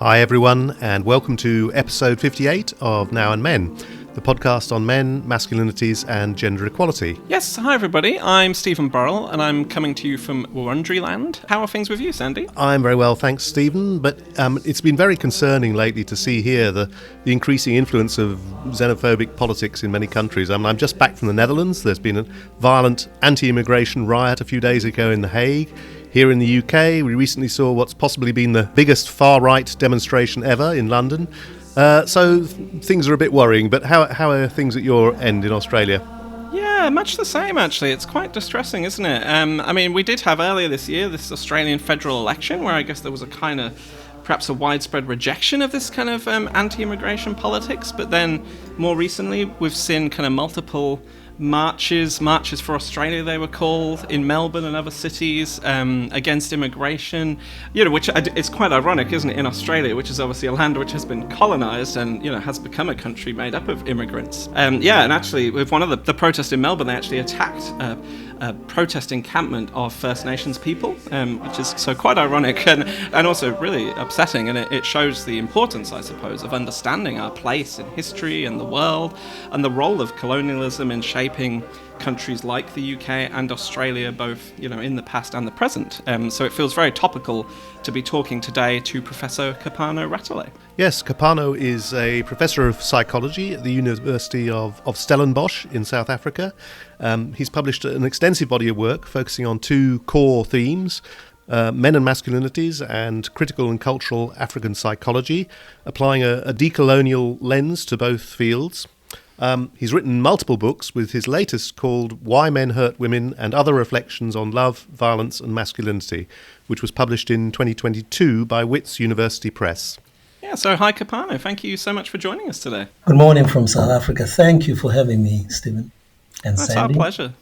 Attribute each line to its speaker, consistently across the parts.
Speaker 1: Hi everyone, and welcome to episode 58 of Now and Men, the podcast on men, masculinities and gender equality.
Speaker 2: Yes, hi everybody, I'm Stephen Burrell and I'm coming to you from Wurundjeri. How are things with you, Sandy?
Speaker 1: I'm very well, thanks Stephen, but it's been very concerning lately to see here the increasing influence of xenophobic politics in many countries. I'm just back from the Netherlands. There's been a violent anti-immigration riot a few days ago in The Hague. Here in the UK, we recently saw what's possibly been the biggest far-right demonstration ever in London. So things are a bit worrying, but how are things at your end in Australia?
Speaker 2: Yeah, much the same actually. It's quite distressing, isn't it? We did have earlier this year this Australian federal election where I guess there was perhaps a widespread rejection of this kind of anti-immigration politics, but then more recently we've seen kind of multiple marches for Australia they were called, in Melbourne and other cities against immigration, which it's quite ironic, isn't it, in Australia, which is obviously a land which has been colonised and has become a country made up of immigrants. And actually with one of the protests in Melbourne, they actually attacked a protest encampment of First Nations people, which is so quite ironic and also really upsetting, and it shows the importance, I suppose, of understanding our place in history and the world and the role of colonialism in shaping countries like the UK and Australia, both in the past and the present. So it feels very topical to be talking today to Professor Kopano Ratele.
Speaker 1: Yes, Kopano is a professor of psychology at the University of Stellenbosch in South Africa. He's published an extensive body of work focusing on two core themes: men and masculinities and critical and cultural African psychology, applying a decolonial lens to both fields. He's written multiple books, with his latest called Why Men Hurt Women and Other Reflections on Love, Violence and Masculinity, which was published in 2022 by Wits University Press.
Speaker 2: Yeah, so hi Kopano, thank you so much for joining us today.
Speaker 3: Good morning from South Africa. Thank you for having me, Stephen and
Speaker 2: That's
Speaker 3: Sandy.
Speaker 2: Our pleasure.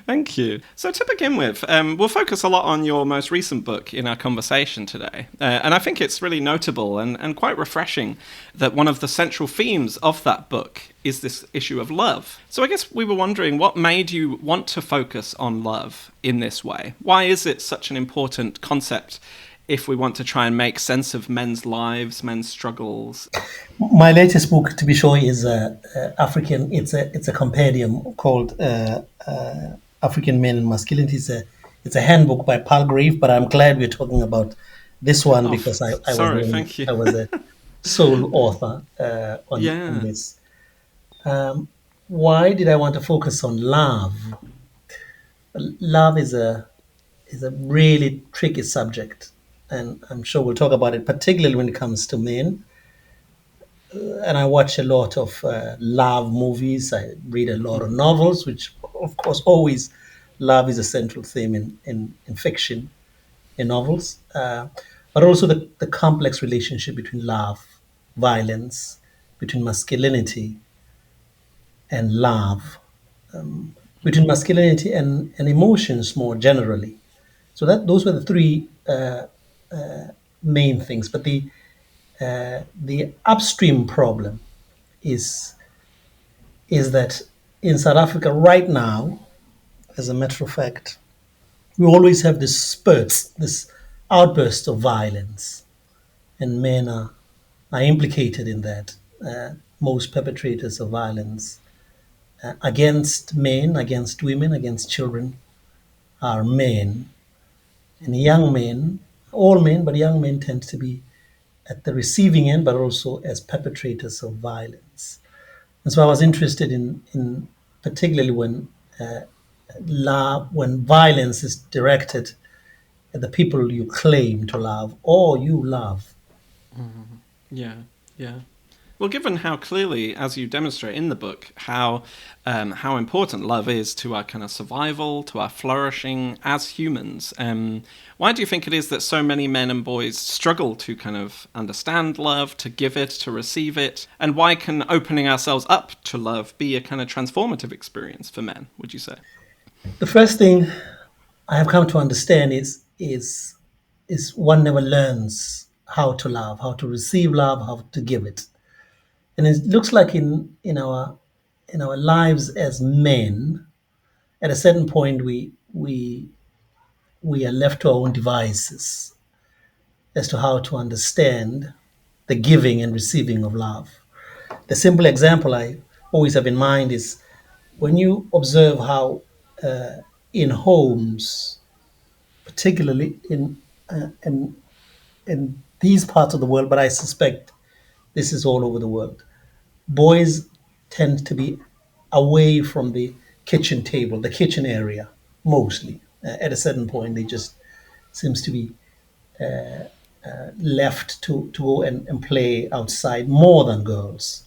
Speaker 2: Thank you. So to begin with, we'll focus a lot on your most recent book in our conversation today. And I think it's really notable and quite refreshing that one of the central themes of that book is this issue of love. So I guess we were wondering what made you want to focus on love in this way? Why is it such an important concept if we want to try and make sense of men's lives, men's struggles?
Speaker 3: My latest book, to be sure, is African. It's a compendium called African Men and Masculinity. It's a handbook by Palgrave, but I'm glad we're talking about this one because I was a sole author on this. Why did I want to focus on love? Love is a really tricky subject, and I'm sure we'll talk about it, particularly when it comes to men. And I watch a lot of love movies. I read a lot of novels, which, of course, always love is a central theme in fiction, in novels. But also the complex relationship between love, violence, between masculinity and love, between masculinity and emotions more generally. So those were the three main things. But the upstream problem is that in South Africa right now, as a matter of fact, we always have this spurts, this outburst of violence, and men are implicated in that. Most perpetrators of violence against men, against women, against children are men, and young men, all men, but young men tend to be at the receiving end, but also as perpetrators of violence. And so I was interested in particularly when violence is directed at the people you claim to love or you love.
Speaker 2: Yeah. Well, given how clearly, as you demonstrate in the book, how important love is to our kind of survival, to our flourishing as humans, why do you think it is that so many men and boys struggle to kind of understand love, to give it, to receive it? And why can opening ourselves up to love be a kind of transformative experience for men, would you say?
Speaker 3: The first thing I have come to understand is one never learns how to love, how to receive love, how to give it. And it looks like in our lives as men, at a certain point we are left to our own devices, as to how to understand the giving and receiving of love. The simple example I always have in mind is when you observe how in homes, particularly in these parts of the world, but I suspect this is all over the world, boys tend to be away from the kitchen table, the kitchen area, mostly. At a certain point, they just seems to be left to go and play outside more than girls.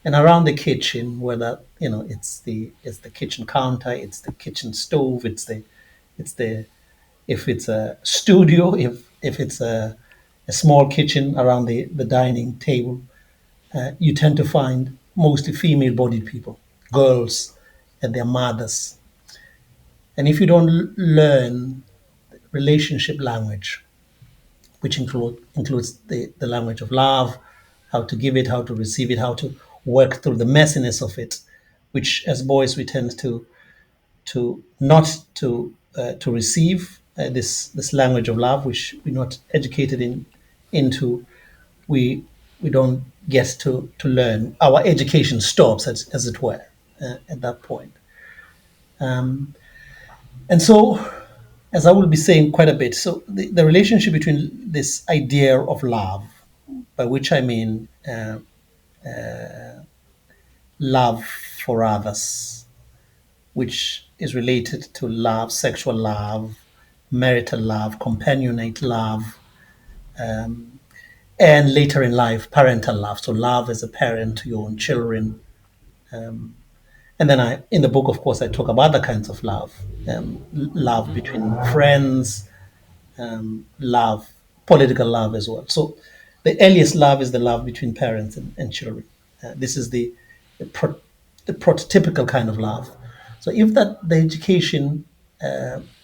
Speaker 3: And around the kitchen, whether it's the kitchen counter, it's the kitchen stove, it's the if it's a studio, if it's a small kitchen around the dining table, you tend to find mostly female-bodied people, girls and their mothers. And if you don't learn relationship language, which includes the language of love, how to give it, how to receive it, how to work through the messiness of it, which as boys we tend to not to receive this language of love, which we're not educated into. We don't get to learn. Our education stops, as it were, at that point. Um, and so, as I will be saying quite a bit, so the relationship between this idea of love, by which I mean love for others, which is related to love, sexual love, marital love, companionate love, and later in life, parental love. So love as a parent to your own children. And then in the book, of course, I talk about other kinds of love, love between friends, love, political love as well. So the earliest love is the love between parents and children. This is the prototypical kind of love. So if the education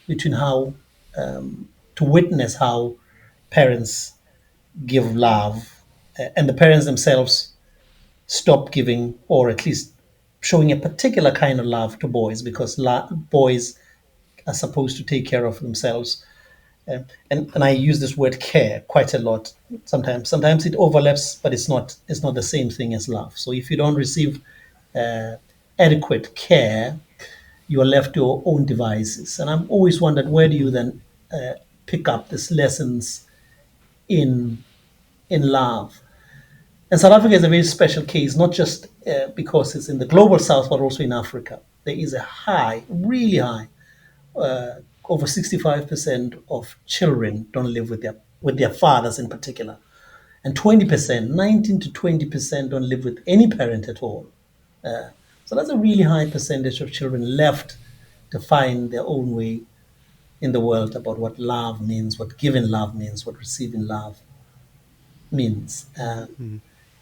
Speaker 3: between how to witness how parents give love and the parents themselves stop giving or at least showing a particular kind of love to boys because boys are supposed to take care of themselves. And I use this word care quite a lot sometimes. Sometimes it overlaps, but it's not the same thing as love. So if you don't receive adequate care, you are left to your own devices. And I'm always wondered, where do you then pick up these lessons in love? And South Africa is a very special case, not just because it's in the global south, but also in Africa. There is a high, really high, over 65% of children don't live with their fathers in particular. And 20%, 19 to 20% don't live with any parent at all. So that's a really high percentage of children left to find their own way in the world about what love means, what giving love means, what receiving love means.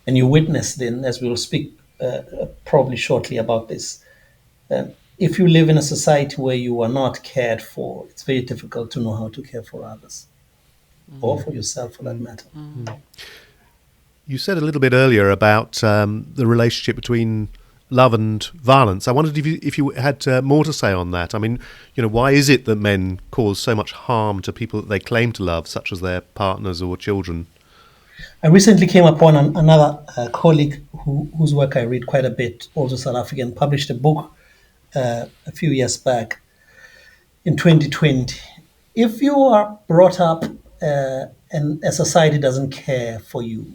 Speaker 3: And you witness then, as we will speak probably shortly about this, if you live in a society where you are not cared for, it's very difficult to know how to care for others or for yourself for that matter.
Speaker 1: You said a little bit earlier about the relationship between love and violence. I wondered if you had more to say on that. I mean, why is it that men cause so much harm to people that they claim to love, such as their partners or children?
Speaker 3: I recently came upon another colleague whose work I read quite a bit, also South African, published a book a few years back in 2020. If you are brought up and a society doesn't care for you,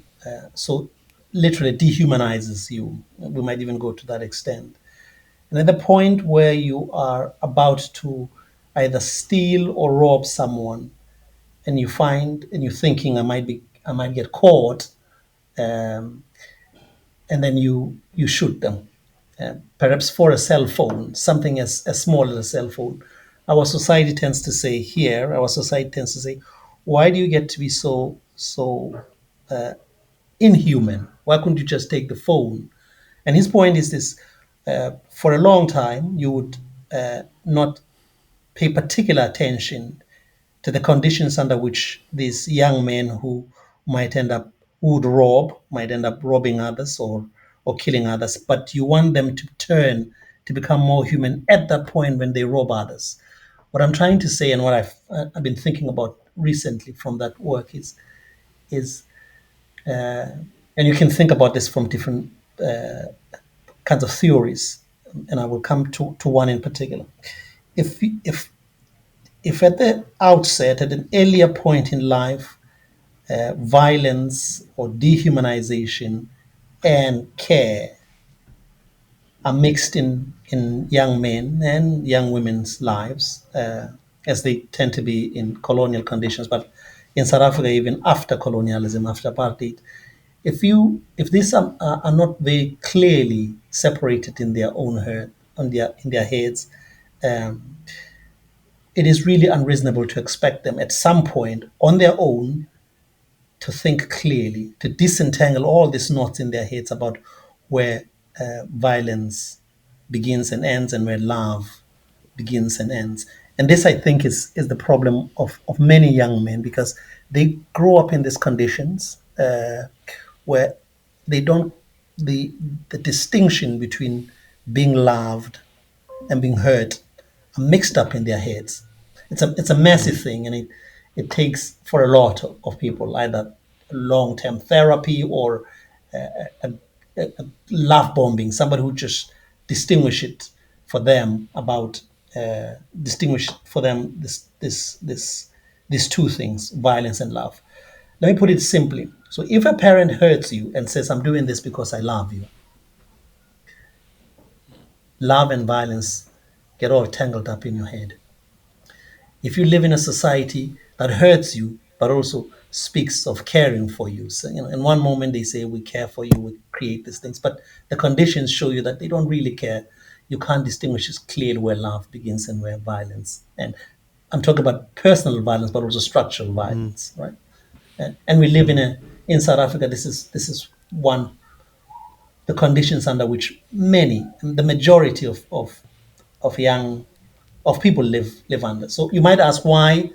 Speaker 3: so literally dehumanizes you, we might even go to that extent. And at the point where you are about to either steal or rob someone, and you're thinking I might get caught, um, and then you shoot them, perhaps for a cell phone, something as small as a cell phone. Our society tends to say, why do you get to be so inhuman? Why couldn't you just take the phone? And his point is this: for a long time, you would not pay particular attention to the conditions under which these young men who would rob, might end up robbing others or killing others, but you want them to turn to become more human at that point when they rob others. What I'm trying to say and what I've been thinking about recently from that work is is, and you can think about this from different kinds of theories, and I will come to one in particular. If if if at the outset, at an earlier point in life, violence or dehumanization and care are mixed in young men and young women's lives, as they tend to be in colonial conditions. But in South Africa, even after colonialism, after apartheid, if these are not very clearly separated in their own head, in their heads, um, it is really unreasonable to expect them at some point on their own to think clearly, to disentangle all these knots in their heads about where violence begins and ends and where love begins and ends. And this, I think, is the problem of many young men, because they grow up in these conditions where they don't, the distinction between being loved and being hurt are mixed up in their heads. It's a massive thing, and it takes for a lot of people either long term therapy or a, a love bombing. Somebody who just distinguish it for them about distinguish for them these two things, violence and love. Let me put it simply. So if a parent hurts you and says, "I'm doing this because I love you," love and violence get all tangled up in your head. If you live in a society that hurts you, but also speaks of caring for you, so, in one moment they say we care for you, we create these things, but the conditions show you that they don't really care. You can't distinguish as clearly where love begins and where violence. And I'm talking about personal violence, but also structural violence, right? And we live in South Africa. This is one the conditions under which the majority of young of people live under. So you might ask why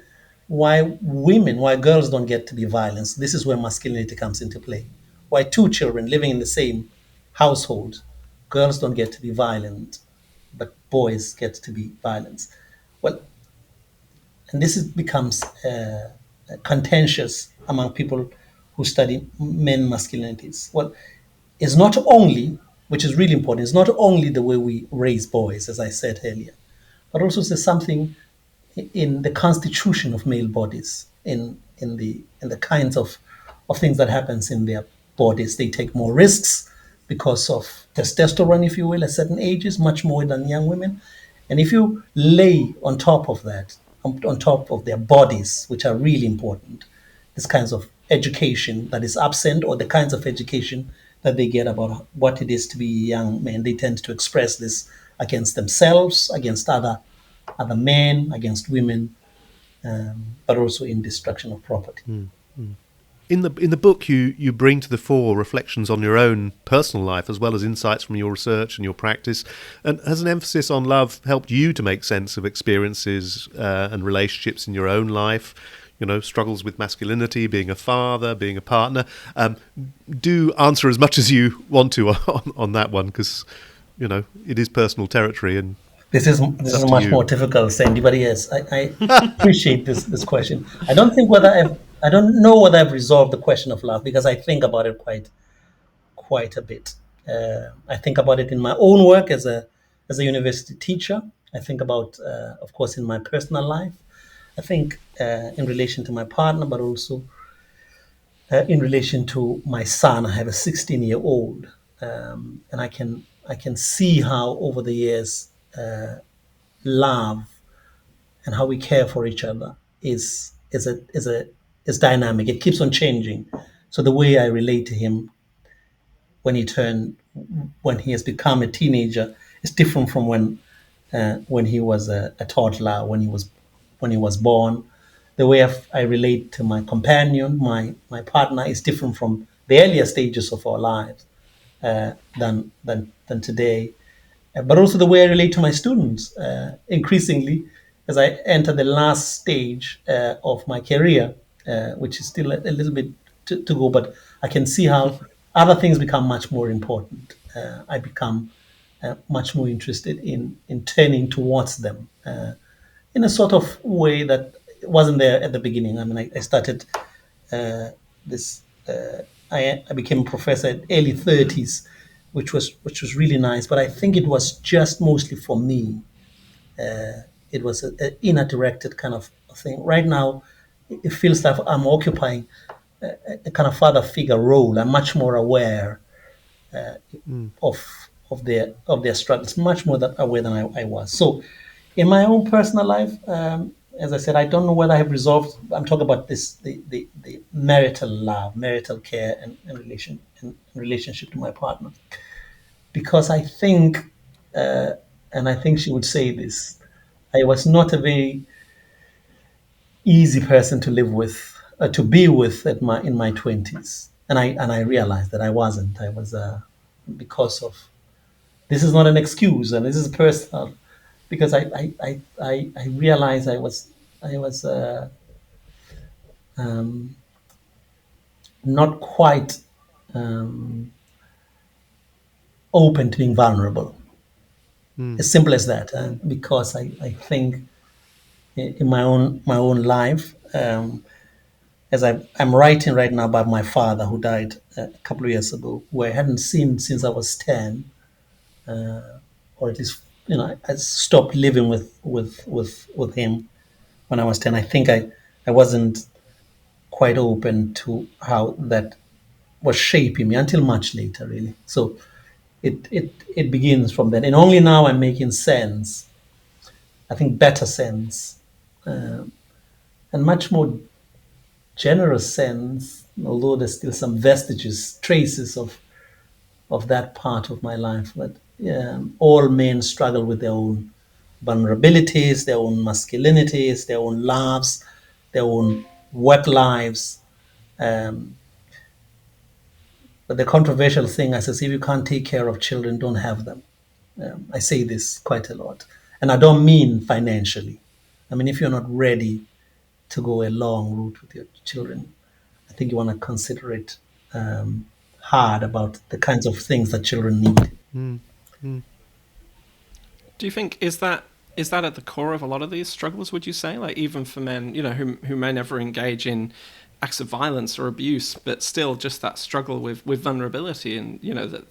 Speaker 3: girls don't get to be violent. This is where masculinity comes into play. Why two children living in the same household, girls don't get to be violent, but boys get to be violent. Well, and becomes contentious among people who study men masculinities. Well, it's not only, which is really important, it's not only the way we raise boys, as I said earlier, but also there's something in the constitution of male bodies, in the kinds of things that happens in their bodies. They take more risks because of testosterone, if you will, at certain ages, much more than young women. And if you lay on top of that, on top of their bodies, which are really important, this kinds of education that is absent, or the kinds of education that they get about what it is to be young men, they tend to express this against themselves, against other men, against women, but also in destruction of property.
Speaker 1: In the book, you bring to the fore reflections on your own personal life as well as insights from your research and your practice. And has an emphasis on love helped you to make sense of experiences and relationships in your own life? You know, struggles with masculinity, being a father, being a partner. Do answer as much as you want to on that one, because it is personal territory, and
Speaker 3: this is much more difficult, Sandy. But yes, I appreciate this question. I don't know whether I've resolved the question of love, because I think about it quite a bit. I think about it in my own work as a university teacher. I think about, of course, in my personal life. I think in relation to my partner, but also in relation to my son. I have a 16-year-old, and I can see how over the years love and how we care for each other is dynamic. It keeps on changing. So the way I relate to him when he has become a teenager is different from when he was a toddler, when he was born. The way I relate to my companion, my partner, is different from the earlier stages of our lives than today. But also the way I relate to my students, increasingly as I enter the last stage of my career, which is still a little bit to go, but I can see how other things become much more important. I become much more interested in turning towards them in a sort of way that wasn't there at the beginning. I mean, I started this. I became a professor at early 30s, which was really nice. But I think it was just mostly for me. It was an inner directed kind of thing. Right now, it feels like I'm occupying a kind of father figure role. I'm much more aware of their struggles, much more aware than I was. So, in my own personal life, as I said, I don't know whether I have resolved. I'm talking about this the marital love, marital care, and relationship to my partner, because I think, and I think she would say this, I was not a very easy person to live with, to be with in my 20s, and I realized that I wasn't. I was because of, this is not an excuse, and this is personal, because I realized I was um, not quite um, open to being vulnerable. As simple as that, because I think in my own life, as I'm writing right now about my father who died a couple of years ago, who I hadn't seen since I was 10, or at least I stopped living with him when I was 10. I think I wasn't quite open to how that was shaping me until much later, really. So it begins from then, and only now I'm making sense. I think better sense, and much more generous sense. Although there's still some vestiges, traces of that part of my life. But all men struggle with their own vulnerabilities, their own masculinities, their own loves, their own work lives. Um, but the controversial thing, I says, if you can't take care of children, don't have them. I say this quite a lot. And I don't mean financially. I mean, if you're not ready to go a long route with your children, I think you want to consider it hard about the kinds of things that children need.
Speaker 2: Do you think is that at the core of a lot of these struggles? Would you say, like even for men, who may never engage in acts of violence or abuse, but still just that struggle with vulnerability, and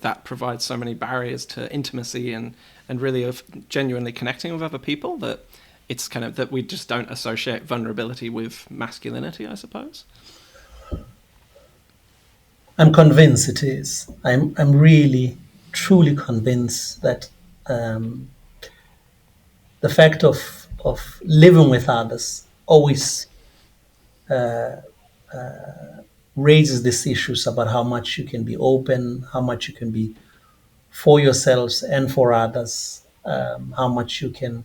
Speaker 2: that provides so many barriers to intimacy and really of genuinely connecting with other people, that it's kind of that we just don't associate vulnerability with masculinity, I suppose.
Speaker 3: I'm convinced it is. I'm really, truly convinced that um, the fact of living with others always raises these issues about how much you can be open, how much you can be for yourselves and for others, how much you can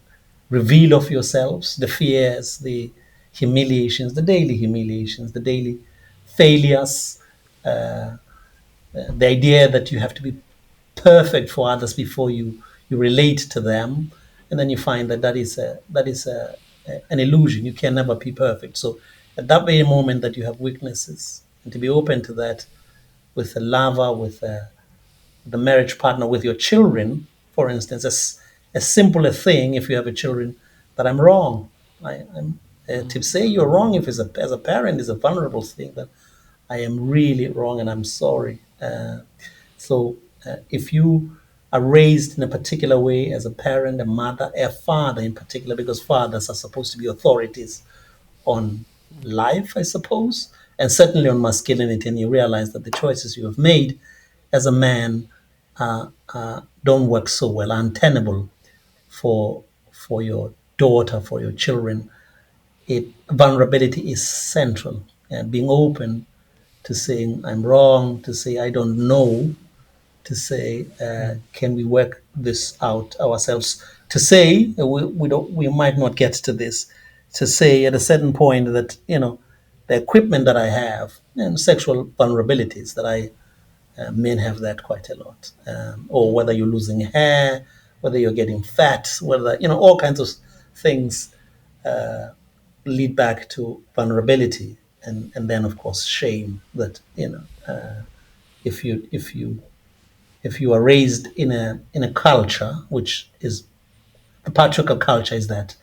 Speaker 3: reveal of yourselves, the fears, the humiliations, the daily failures, the idea that you have to be perfect for others before you relate to them, and then you find that is an illusion. You can never be perfect. So at that very moment that you have weaknesses, and to be open to that with a lover, with the marriage partner, with your children, for instance, as simple a thing, if you have a children, that I'm wrong. To say you're wrong if as a parent is a vulnerable thing. That I am really wrong and I'm sorry. So if you are raised in a particular way as a parent, a mother, a father in particular, because fathers are supposed to be authorities on life, I suppose, and certainly on masculinity, and you realize that the choices you have made as a man don't work so well, are untenable for your daughter, for your children. Vulnerability is central, and being open to saying I'm wrong, to say I don't know, to say can we work this out ourselves, to say we might not get to this, to say at a certain point that the equipment that I have and sexual vulnerabilities that I men have that quite a lot, or whether you're losing hair, whether you're getting fat, whether all kinds of things lead back to vulnerability, and then of course shame that if you are raised in a culture which is the patriarchal culture, is that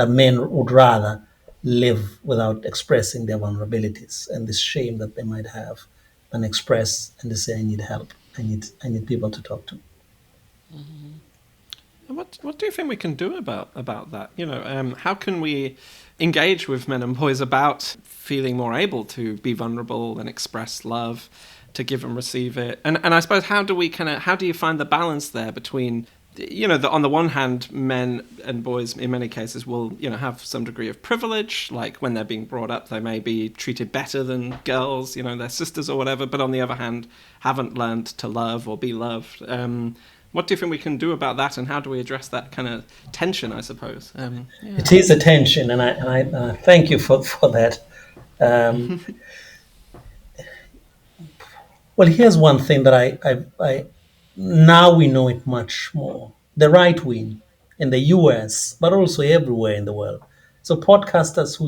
Speaker 3: men would rather live without expressing their vulnerabilities and this shame that they might have, and express and they say, I need help. I need people to talk to.
Speaker 2: And what do you think we can do about that? How can we engage with men and boys about feeling more able to be vulnerable and express love, to give and receive it? And I suppose how do you find the balance there between, on the one hand, men and boys in many cases will, have some degree of privilege, like when they're being brought up, they may be treated better than girls, their sisters or whatever, but on the other hand, haven't learned to love or be loved. What do you think we can do about that, and how do we address that kind of tension, I suppose?
Speaker 3: It is a tension, and I thank you for that. Well, here's one thing that I now we know it much more. The right wing in the US, but also everywhere in the world. So podcasters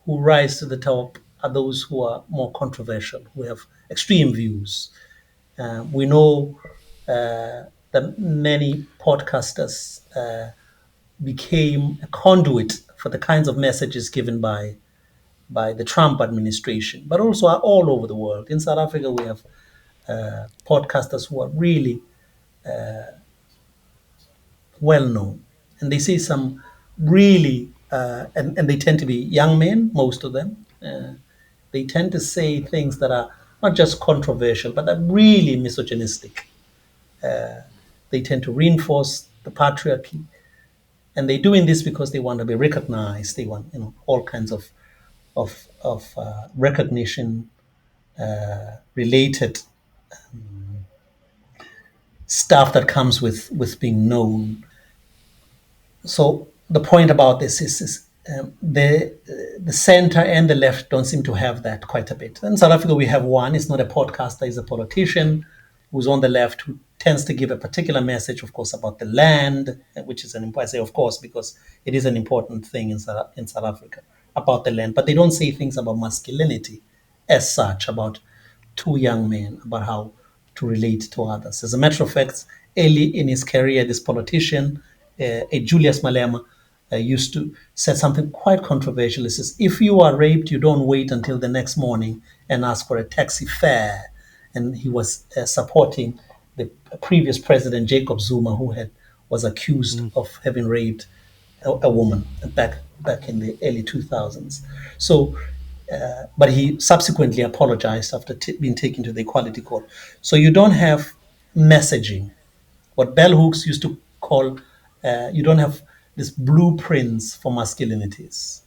Speaker 3: who rise to the top are those who are more controversial, who have extreme views. We know that many podcasters became a conduit for the kinds of messages given by the Trump administration, but also are all over the world. In South Africa, we have podcasters who are really well known, and they say some really, and they tend to be young men, most of them. They tend to say things that are not just controversial, but are really misogynistic. They tend to reinforce the patriarchy, and they're doing this because they want to be recognized. They want, all kinds of recognition related stuff that comes with being known. So the point about this is the center and the left don't seem to have that quite a bit. In South Africa, we have one. It's not a podcaster; he's a politician who's on the left who tends to give a particular message, of course, about the land, which is an important. I say, of course, because it is an important thing in South Africa about the land. But they don't say things about masculinity as such, about two young men, about how to relate to others. As a matter of fact, early in his career, this politician, a Julius Malema, used to say something quite controversial. He says, if you are raped, you don't wait until the next morning and ask for a taxi fare. And he was supporting the previous president, Jacob Zuma, who was accused of having raped a woman back in the early 2000s. So, but he subsequently apologized after being taken to the Equality Court. So you don't have messaging, what bell hooks used to call, you don't have these blueprints for masculinities.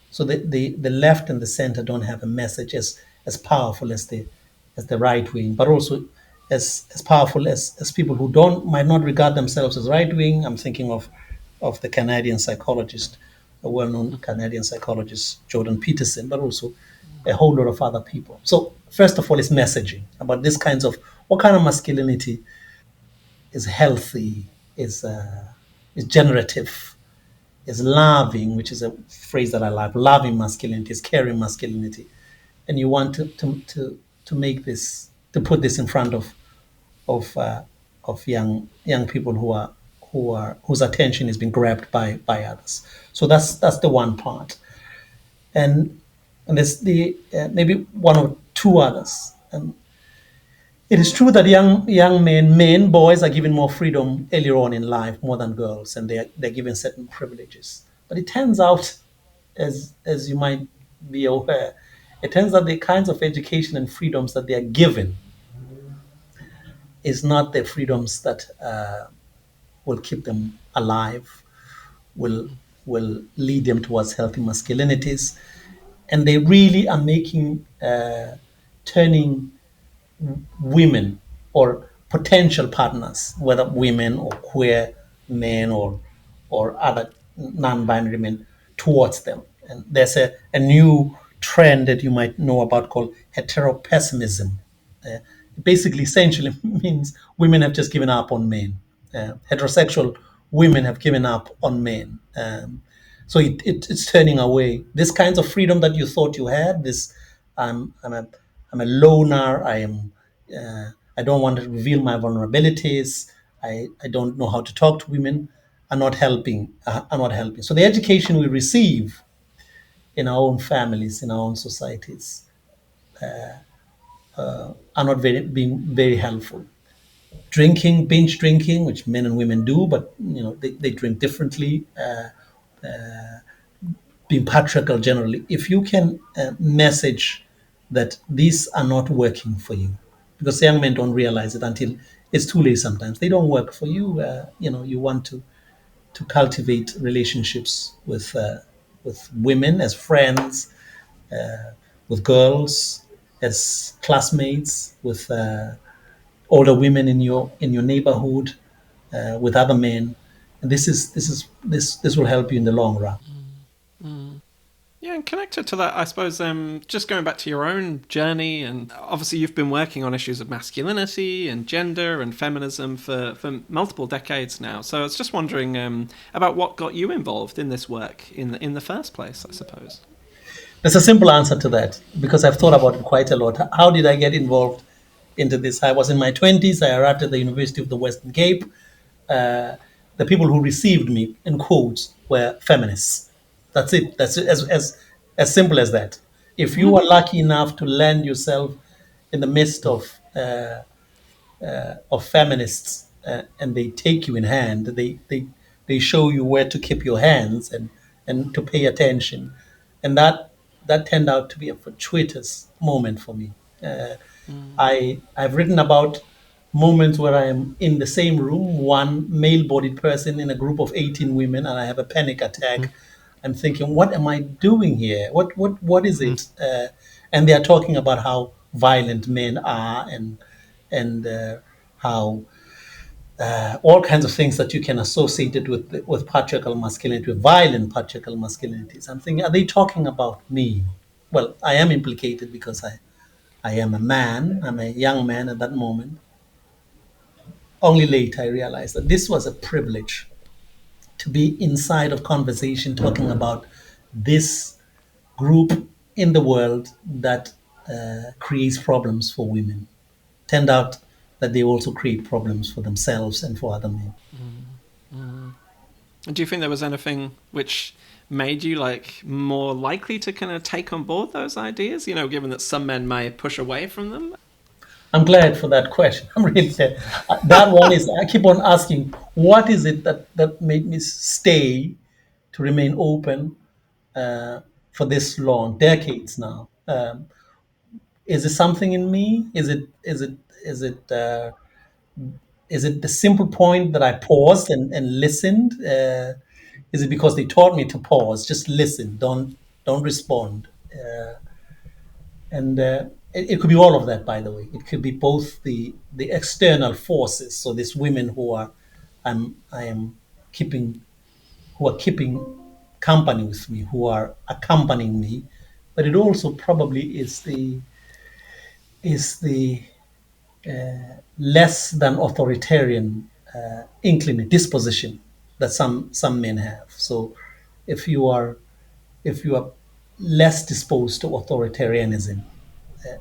Speaker 3: So the left and the center don't have a message as powerful as the right wing, but also as powerful as people who might not regard themselves as right wing. I'm thinking of the Canadian psychologist, a well-known Canadian psychologist, Jordan Peterson, but also a whole lot of other people. So first of all, it's messaging about this kinds of what kind of masculinity is healthy, is generative, is loving, which is a phrase that I like. Loving masculinity is caring masculinity, and you want to make this, to put this in front of young people whose attention is being grabbed by others. So that's the one part, and there's the maybe one or two others. It is true that young men, boys are given more freedom earlier on in life more than girls, and they're given certain privileges. But it turns out, as you might be aware, it turns out the kinds of education and freedoms that they are given is not the freedoms that will keep them alive, will lead them towards healthy masculinities, and they really are turning women or potential partners, whether women or queer men or other non-binary men, towards them. And there's a new trend that you might know about called heteropessimism. Uh, Basically, essentially means women have just given up on men. Heterosexual women have given up on men. So it's turning away. This kinds of freedom that you thought you had, this I'm a loner. I don't want to reveal my vulnerabilities. I don't know how to talk to women. Are not helping. Are not helping. So the education we receive in our own families, in our own societies, are not being very helpful. Drinking, binge drinking, which men and women do, but they drink differently. Being patriarchal generally. If you can message that these are not working for you, because young men don't realize it until it's too late. Sometimes they don't work for you. You want to cultivate relationships with women as friends, with girls as classmates, with older women in your neighborhood, with other men. And this will help you in the long run.
Speaker 2: Yeah, and connected to that, I suppose, just going back to your own journey, and obviously you've been working on issues of masculinity and gender and feminism for multiple decades now. So I was just wondering about what got you involved in this work in the first place, I suppose.
Speaker 3: There's a simple answer to that because I've thought about it quite a lot. How did I get involved into this? I was in my 20s. I arrived at the University of the Western Cape. The people who received me, in quotes, were feminists. That's it. That's it. As simple as that. If you are lucky enough to land yourself in the midst of feminists and they take you in hand, they show you where to keep your hands and to pay attention, and that turned out to be a fortuitous moment for me. I've written about moments where I am in the same room, one male-bodied person in a group of 18 women, and I have a panic attack. I'm thinking, what am I doing here? What is it? And they are talking about how violent men are and how all kinds of things that you can associate it with patriarchal masculinity, with violent patriarchal masculinities. I'm thinking, are they talking about me? Well, I am implicated because I am a man. I'm a young man at that moment. Only later I realized that this was a privilege to be inside of conversation talking about this group in the world that creates problems for women. Turned out that they also create problems for themselves and for other men.
Speaker 2: And do you think there was anything which made you more likely to kind of take on board those ideas? Given that some men may push away from them.
Speaker 3: I'm glad for that question. I'm really glad. That one is, I keep on asking, what is it that made me stay to remain open for this long, decades now? Is it something in me? Is it the simple point that I paused and listened? Is it because they taught me to pause, just listen, don't respond? And it could be all of that, by the way. It could be both the external forces. So these women I am keeping who are keeping company with me, who are accompanying me, but it also probably is the less than authoritarian disposition that some men have. So if you are less disposed to authoritarianism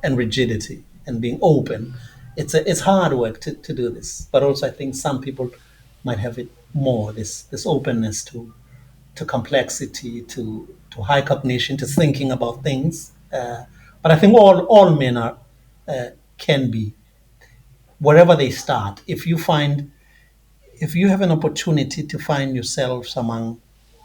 Speaker 3: and rigidity and being open, it's hard work to do this. But also I think some people might have it more, this openness to complexity, to high cognition, to thinking about things. But I think all men are can be wherever they start. If you have an opportunity to find yourselves among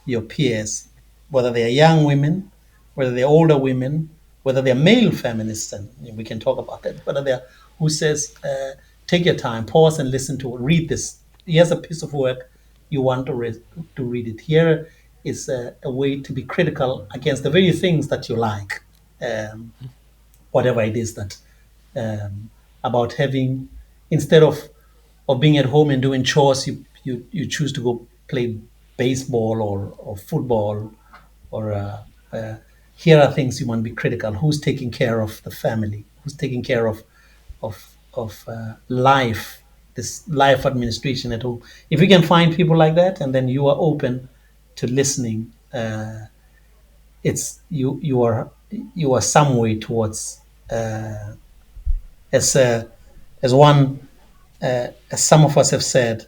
Speaker 3: your peers, whether they are young women, whether they're older women, whether they're male feminists, and we can talk about that, whether they're who says, take your time, pause and listen to it, read this. Here's a piece of work you want to read it. Here is a way to be critical against the very things that you like, whatever it is that about having, instead of being at home and doing chores, you choose to go play baseball or football, or here are things you want to be critical. Who's taking care of the family? Who's taking care of life? This life administration at home. If you can find people like that, and then you are open to listening, it's you are some way towards as as one as some of us have said,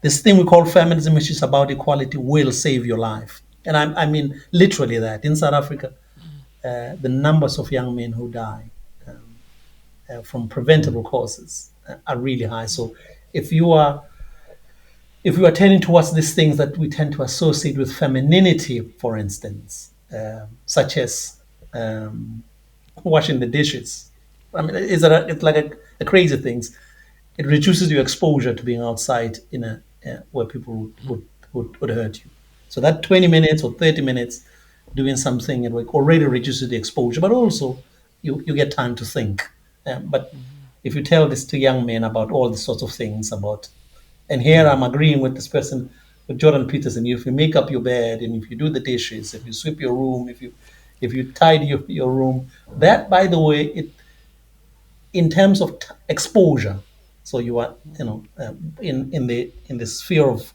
Speaker 3: this thing we call feminism, which is about equality, will save your life. I mean literally that. In South Africa, the numbers of young men who die from preventable causes are really high. So if you are if we are tending towards these things that we tend to associate with femininity, for instance, such as washing the dishes, I mean, it's like a crazy things. It reduces your exposure to being outside in a where people would hurt you. So that 20 minutes or 30 minutes doing something at work already reduces the exposure, but also you get time to think. But if you tell this to young men about all these sorts of things about, and here I'm agreeing with this person, with Jordan Peterson, if you make up your bed and if you do the dishes, if you sweep your room, if you tidy your room, that, by the way, it in terms of exposure. So you are, in the sphere of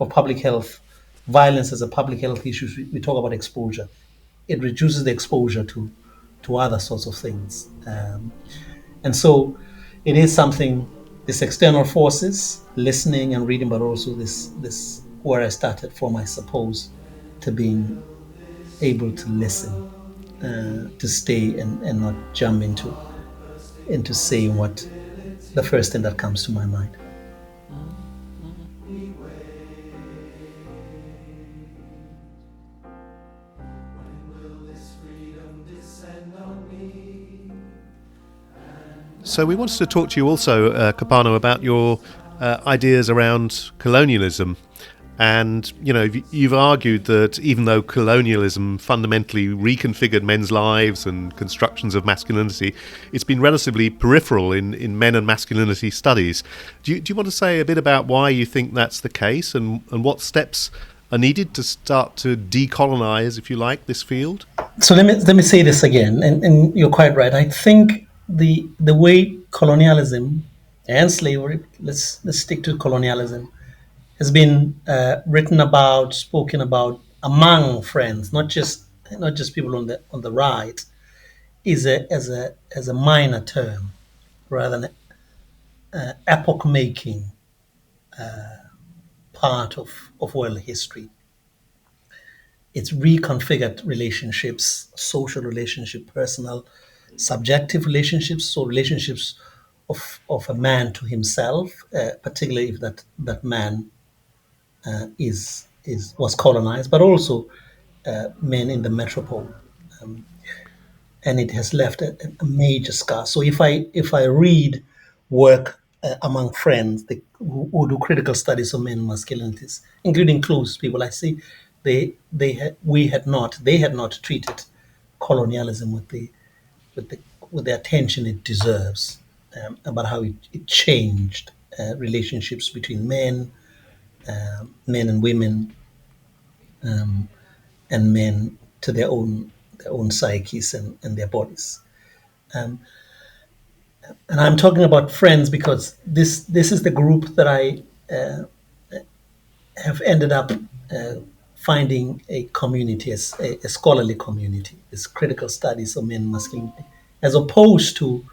Speaker 3: public health, violence as a public health issue. We talk about exposure. It reduces the exposure to other sorts of things, and so it is something. This external forces, listening and reading, but also this where I started from, I suppose, to being able to listen, to stay and not jump into saying what the first thing that comes to my mind.
Speaker 1: So we wanted to talk to you also, Kopano, about your ideas around colonialism. And, you've argued that even though colonialism fundamentally reconfigured men's lives and constructions of masculinity, it's been relatively peripheral in men and masculinity studies. Do you want to say a bit about why you think that's the case and what steps are needed to start to decolonize, if you like, this field?
Speaker 3: So let me say this again, and you're quite right. I think the way colonialism and slavery, let's stick to colonialism, has been written about, spoken about among friends, not just people on the right, is as a minor term rather than epoch making part of world history. It's reconfigured relationships, social relationship, personal, subjective relationships, so relationships of a man to himself, particularly if that man was colonized, but also men in the metropole, and it has left a major scar. So if I read work among friends who do critical studies of men and masculinities, including close people, I see they had not treated colonialism with the with the attention it deserves, about how it changed relationships between men and women, and men to their own psyches and their bodies. Um, and I'm talking about friends because this is the group that I have ended up finding a community, as a scholarly community, this critical studies of men and masculinity, as opposed to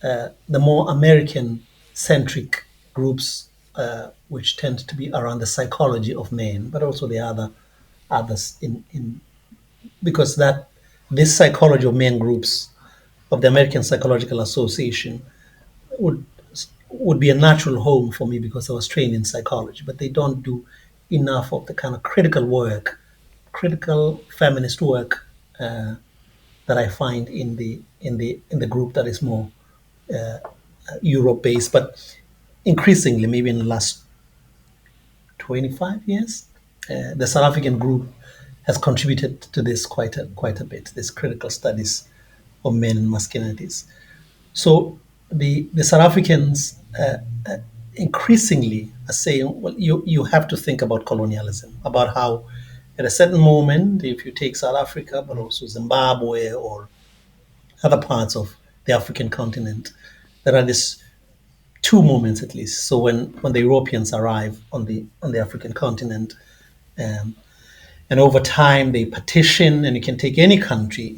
Speaker 3: the more American-centric groups, which tend to be around the psychology of men, but also the others in because that this psychology of men groups of the American Psychological Association would would be a natural home for me because I was trained in psychology, but they don't do enough of the kind of critical work, critical feminist work that I find in the group that is more Europe based, but increasingly, maybe in the last 25 years, the South African group has contributed to this quite a bit. This critical studies of men and masculinities. So the South Africans increasingly are saying, well, you have to think about colonialism, about how at a certain moment, if you take South Africa, but also Zimbabwe or other parts of the African continent, there are these two moments at least. So when the Europeans arrive on the African continent, um, and over time they partition, and you can take any country,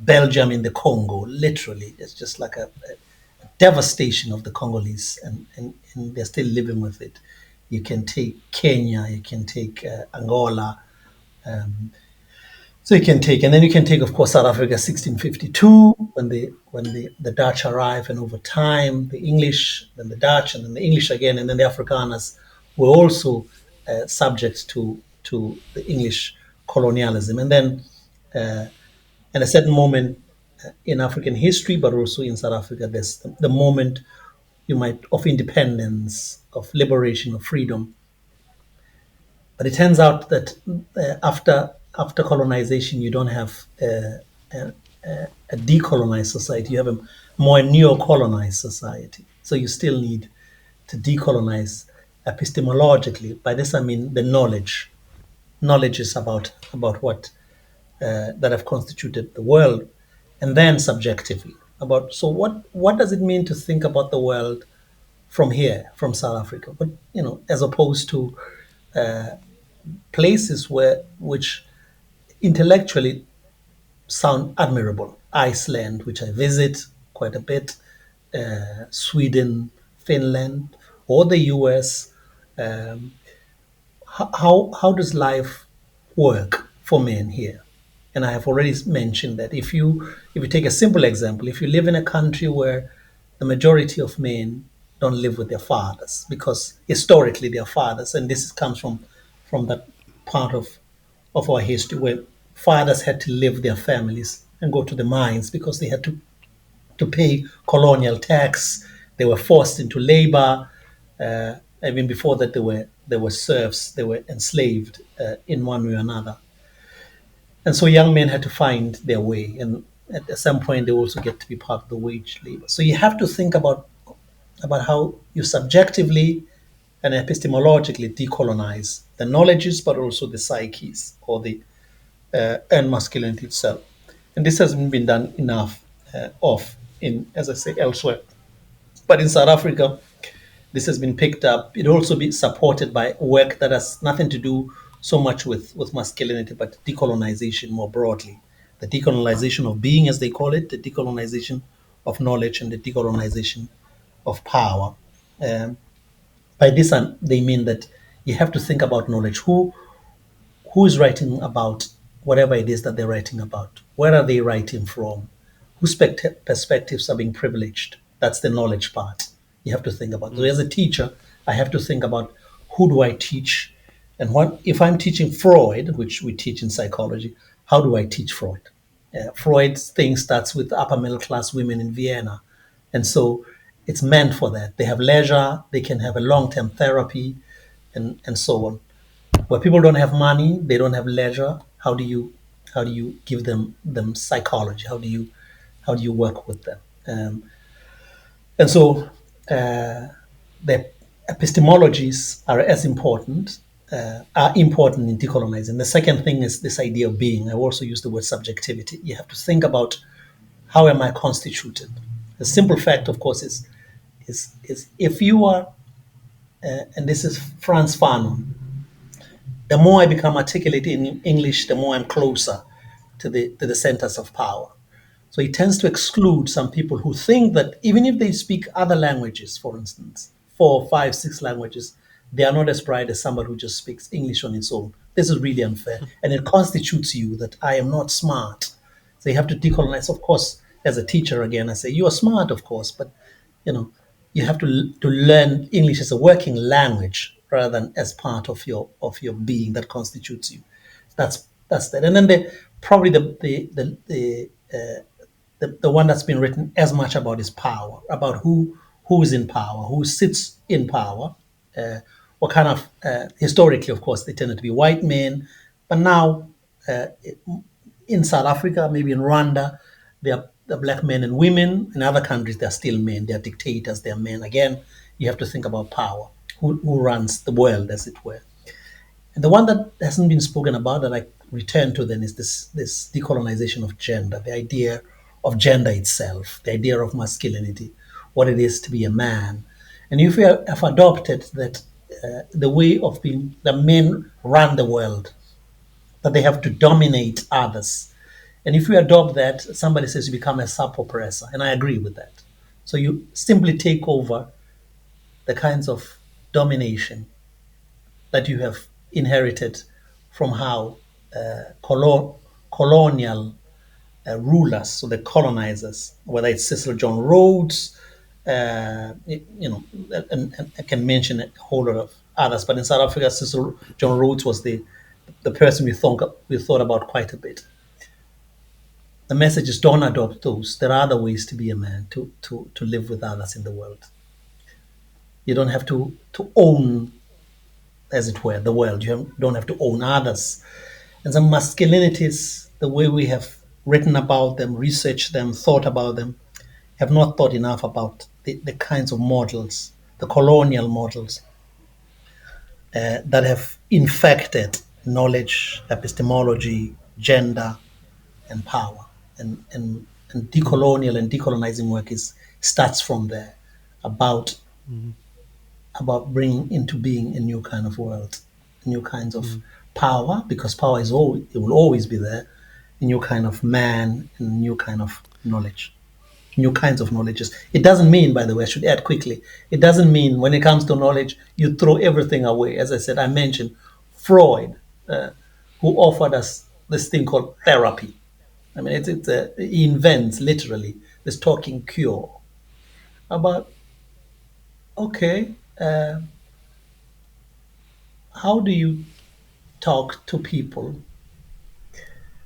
Speaker 3: Belgium in the Congo, literally, it's just like a devastation of the Congolese, and they're still living with it. You can take Kenya, you can take Angola, So you can take, and then you can take, of course, South Africa 1652, when the Dutch arrive, and over time the English, then the Dutch, and then the English again, and then the Afrikaners were also subject to the English colonialism, and then at a certain moment in African history, but also in South Africa, there's the moment you might of independence, of liberation, of freedom. But it turns out that after colonization, you don't have a decolonized society. You have a more neo-colonized society. So you still need to decolonize epistemologically. By this I mean the knowledge. Knowledge is about what that have constituted the world, and then subjectively about, so what does it mean to think about the world from here, from South Africa, but as opposed to places which intellectually sound admirable. Iceland, which I visit quite a bit, Sweden, Finland, or the US. Um, how does life work for men here? And I have already mentioned that if you take a simple example, if you live in a country where the majority of men don't live with their fathers, because historically they are fathers, and this comes from that part of our history where fathers had to leave their families and go to the mines because they had to pay colonial tax. They were forced into labor. Even before that, they were serfs. They were enslaved in one way or another. And so young men had to find their way. And at some point, they also get to be part of the wage labor. So you have to think about how you subjectively and epistemologically decolonize the knowledges, but also the psyches, or the and masculinity itself. And this hasn't been done enough of in, as I say, elsewhere. But in South Africa, this has been picked up. It also be supported by work that has nothing to do so much with masculinity, but decolonization more broadly. The decolonization of being, as they call it, the decolonization of knowledge, and the decolonization of power. Um, by this, they mean that you have to think about knowledge. Who is writing about whatever it is that they're writing about? Where are they writing from? Whose perspectives are being privileged? That's the knowledge part you have to think about. So as a teacher, I have to think about, who do I teach? And what if I'm teaching Freud, which we teach in psychology, how do I teach Freud? Freud's thing starts with upper middle class women in Vienna. And so it's meant for that. They have leisure, they can have a long term therapy, and so on. Where people don't have money, they don't have leisure. How do you give them psychology? How do you work with them? And so the epistemologies are important in decolonizing. The second thing is this idea of being. I also use the word subjectivity. You have to think about, how am I constituted? The simple fact, of course, is if you are, and this is Franz Fanon, the more I become articulate in English, the more I'm closer to the centers of power. So he tends to exclude some people who think that even if they speak other languages, for instance, 4, 5, 6 languages, they are not as bright as somebody who just speaks English on its own. This is really unfair. And it constitutes you that I am not smart. So you have to decolonize. Of course, as a teacher, again, I say, you are smart, of course, but you know, you have to learn English as a working language rather than as part of your being that constitutes you. That's that. And then probably the one that's been written as much about is power, about who is in power, who sits in power, what kind of historically, of course, they tended to be white men, but now uh, in South Africa, maybe in Rwanda, they are the black men and women. In other countries, they're still men. They're dictators. They're men. Again, you have to think about power. Who runs the world, as it were? And the one that hasn't been spoken about that I return to then is this decolonization of gender, the idea of gender itself, the idea of masculinity, what it is to be a man. And if we have adopted that the way of being, the men run the world, that they have to dominate others. And if we adopt that, somebody says you become a sub-oppressor, and I agree with that. So you simply take over the kinds of domination that you have inherited from how colonial rulers, so the colonizers, whether it's Cecil John Rhodes, and I can mention a whole lot of others. But in South Africa, Cecil John Rhodes was the person we thought about quite a bit. The message is don't adopt those. There are other ways to be a man, to live with others in the world. You don't have to own, as it were, the world. Don't have to own others. And some masculinities, the way we have written about them, researched them, thought about them, have not thought enough about the kinds of models, the colonial models that have infected knowledge, epistemology, gender, and power. And decolonial and decolonizing work starts from there, about bringing into being a new kind of world, new kinds of power, because power it will always be there, a new kind of man, and a new kind of knowledge, new kinds of knowledges. It doesn't mean, by the way, I should add quickly, it doesn't mean when it comes to knowledge, you throw everything away. As I said, I mentioned Freud, who offered us this thing called therapy. I mean, he invents literally this talking cure about, okay, how do you talk to people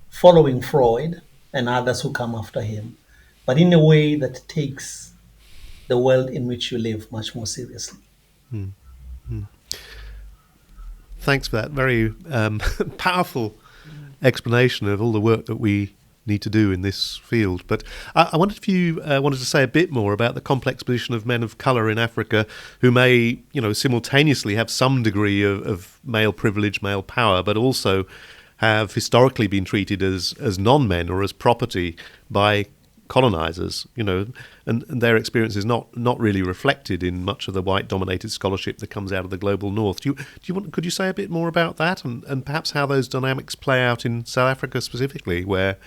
Speaker 3: following Freud and others who come after him, but in a way that takes the world in which you live much more seriously.
Speaker 1: Thanks for that very powerful explanation of all the work that we need to do in this field. But I wondered if you wanted to say a bit more about the complex position of men of colour in Africa who may, simultaneously have some degree of male privilege, male power, but also have historically been treated as non-men or as property by colonizers, and their experience is not really reflected in much of the white-dominated scholarship that comes out of the global north. Could you say a bit more about that, and perhaps how those dynamics play out in South Africa specifically, where,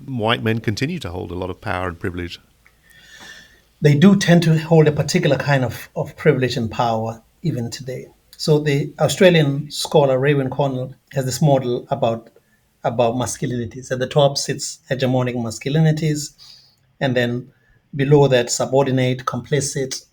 Speaker 1: white men continue to hold a lot of power and privilege?
Speaker 3: They do tend to hold a particular kind of privilege and power even today. So the Australian scholar Raywin Connell has this model about masculinities. At the top sits hegemonic masculinities, and then below that subordinate, complicit,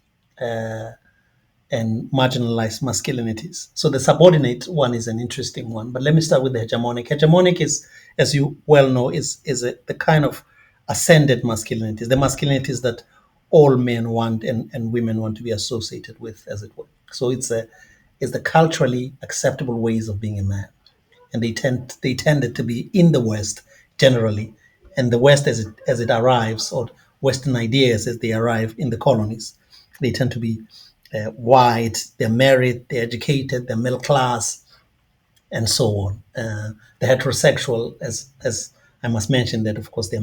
Speaker 3: and marginalized masculinities. So the subordinate one is an interesting one, but let me start with the hegemonic. Hegemonic is, as you well know, is the kind of ascended masculinities, the masculinities that all men want and women want to be associated with, as it were. So it's the culturally acceptable ways of being a man, and they tended to be in the West generally, and the West as it arrives, or Western ideas as they arrive in the colonies, they tend to be white, they're married, they're educated, they're middle class, and so on. The heterosexual, as I must mention that, of course, they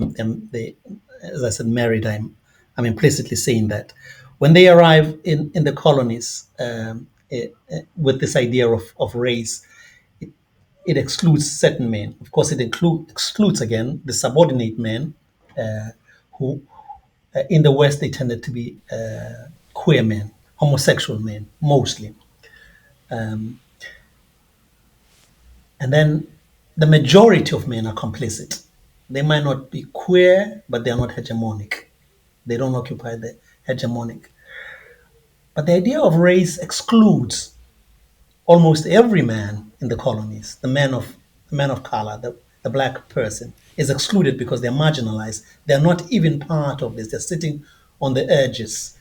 Speaker 3: as I said, married. I'm implicitly saying that when they arrive in the colonies with this idea of race, it excludes certain men. Of course, it excludes again the subordinate men who in the West they tended to be queer men, homosexual men mostly. And then the majority of men are complicit. They might not be queer, but they are not hegemonic. They don't occupy the hegemonic. But the idea of race excludes almost every man in the colonies. The man of color, the black person, is excluded because they're marginalized. They're not even part of this. They're sitting on the edges.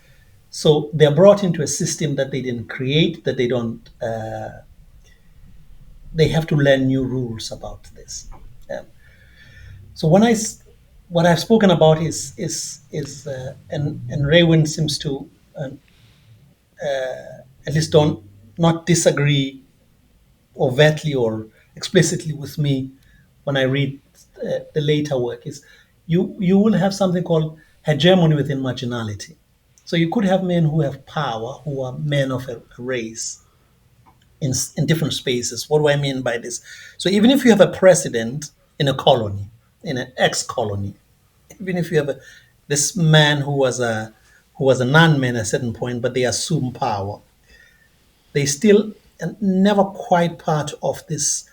Speaker 3: So they're brought into a system that they didn't create, that they don't. They have to learn new rules about this. So what I've spoken about is and Raywin seems to at least not disagree overtly or explicitly with me when I read the later work, is you will have something called hegemony within marginality. So you could have men who have power, who are men of a race in different spaces. What do I mean by this? So even if you have a president in a colony, in an ex-colony, even if you have this man who was a non-man at a certain point, but they assume power, they still never quite part of this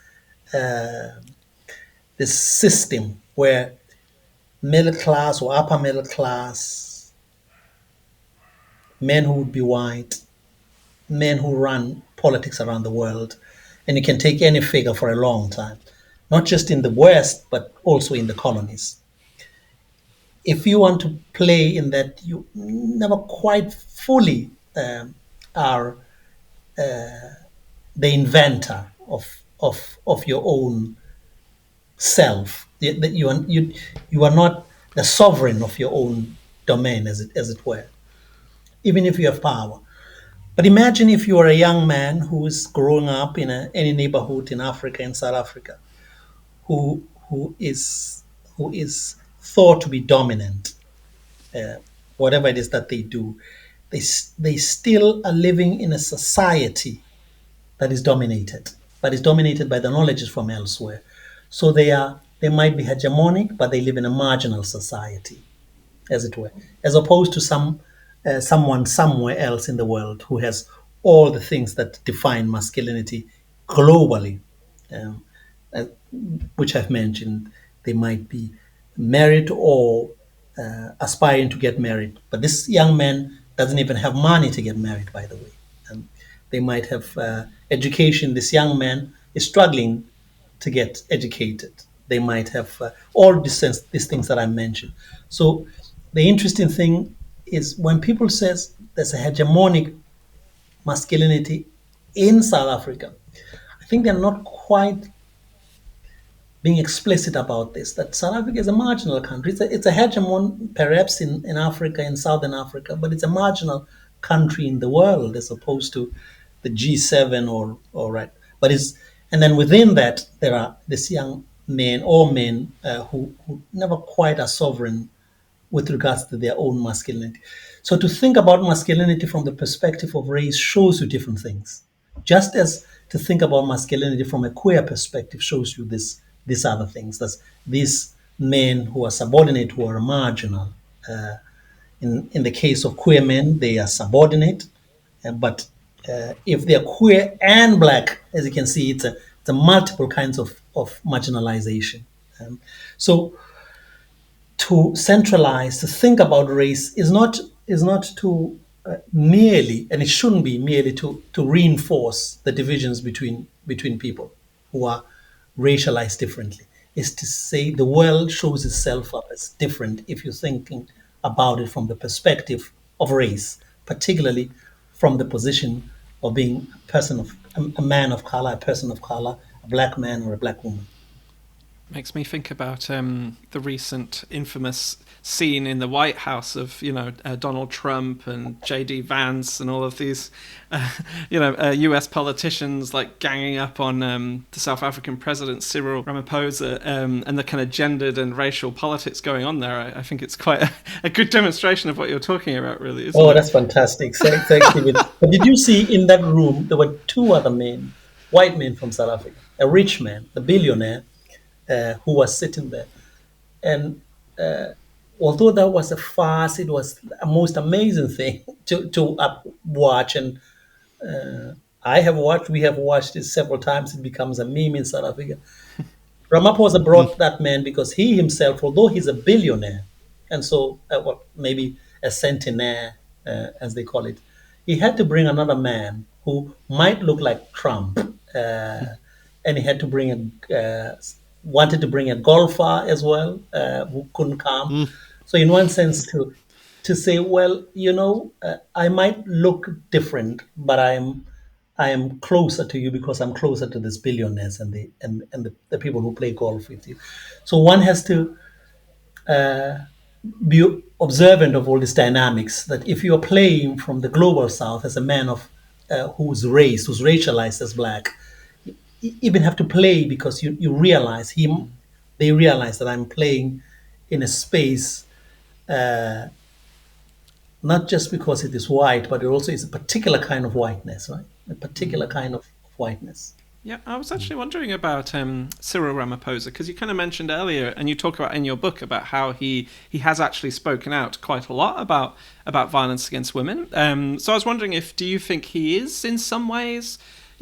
Speaker 3: this system where middle class or upper middle class men who would be white, men who run politics around the world, and you can take any figure for a long time, not just in the West, but also in the colonies. If you want to play in that, you never quite fully are the inventor of your own self. That you are not the sovereign of your own domain, as it were, even if you have power. But imagine if you are a young man who is growing up in any neighborhood in Africa, in South Africa, who who is who is thought to be dominant, whatever it is that they do. They still are living in a society that is dominated, but is dominated by the knowledges from elsewhere. So they might be hegemonic, but they live in a marginal society, as it were, as opposed to someone somewhere else in the world who has all the things that define masculinity globally, um, uh, which I've mentioned. They might be married or aspiring to get married, but this young man doesn't even have money to get married, by the way. Um, they might have education. This young man is struggling to get educated. They might have all these things that I mentioned. So the interesting thing is when people says there's a hegemonic masculinity in South Africa, I think they're not quite being explicit about this, that South Africa is a marginal country. It's a hegemon perhaps in Africa, in Southern Africa, but it's a marginal country in the world as opposed to the G7 or right. But it's, and then within that, there are this young men or men who never quite are sovereign with regards to their own masculinity. So to think about masculinity from the perspective of race shows you different things. Just as to think about masculinity from a queer perspective shows you these other things. That's these men who are subordinate, who are marginal. In the case of queer men, they are subordinate, but if they are queer and black, as you can see, it's a multiple kinds of marginalization. So to centralize, to think about race is not to merely, and it shouldn't be merely to reinforce the divisions between people who are racialized differently. Is to say the world shows itself up as different if you're thinking about it from the perspective of race, particularly from the position of being a man of color, a person of color, a black man or a black woman.
Speaker 2: Makes me think about the recent infamous scene in the White House of Donald Trump and J.D. Vance and all of these US politicians like ganging up on the South African president Cyril Ramaphosa, and the kind of gendered and racial politics going on there. I think it's quite a good demonstration of what you're talking about, really, isn't it?
Speaker 3: Oh, that's fantastic. Thanks, David. But did you see in that room there were two other men, white men from South Africa, a rich man, a billionaire, who was sitting there. And although that was a farce, it was a most amazing thing to watch. And we have watched it several times. It becomes a meme in South Africa. Ramaphosa brought that man because he himself, although he's a billionaire, and so maybe a centenaire, as they call it, he had to bring another man who might look like Trump, and he had to bring wanted to bring a golfer as well, who couldn't come. So in one sense, to say, well, I might look different, but I am closer to you because I'm closer to these billionaires and the people who play golf with you. So one has to be observant of all these dynamics. That if you are playing from the global south as a man of who's racialized as black, you even have to play because you realize they realize that I'm playing in a space, not just because it is white, but it also is a particular kind of whiteness, right? A particular kind of whiteness.
Speaker 2: Yeah, I was actually wondering about Cyril Ramaphosa, because you kind of mentioned earlier, and you talk about in your book about how he has actually spoken out quite a lot about violence against women. So I was wondering do you think he is in some ways,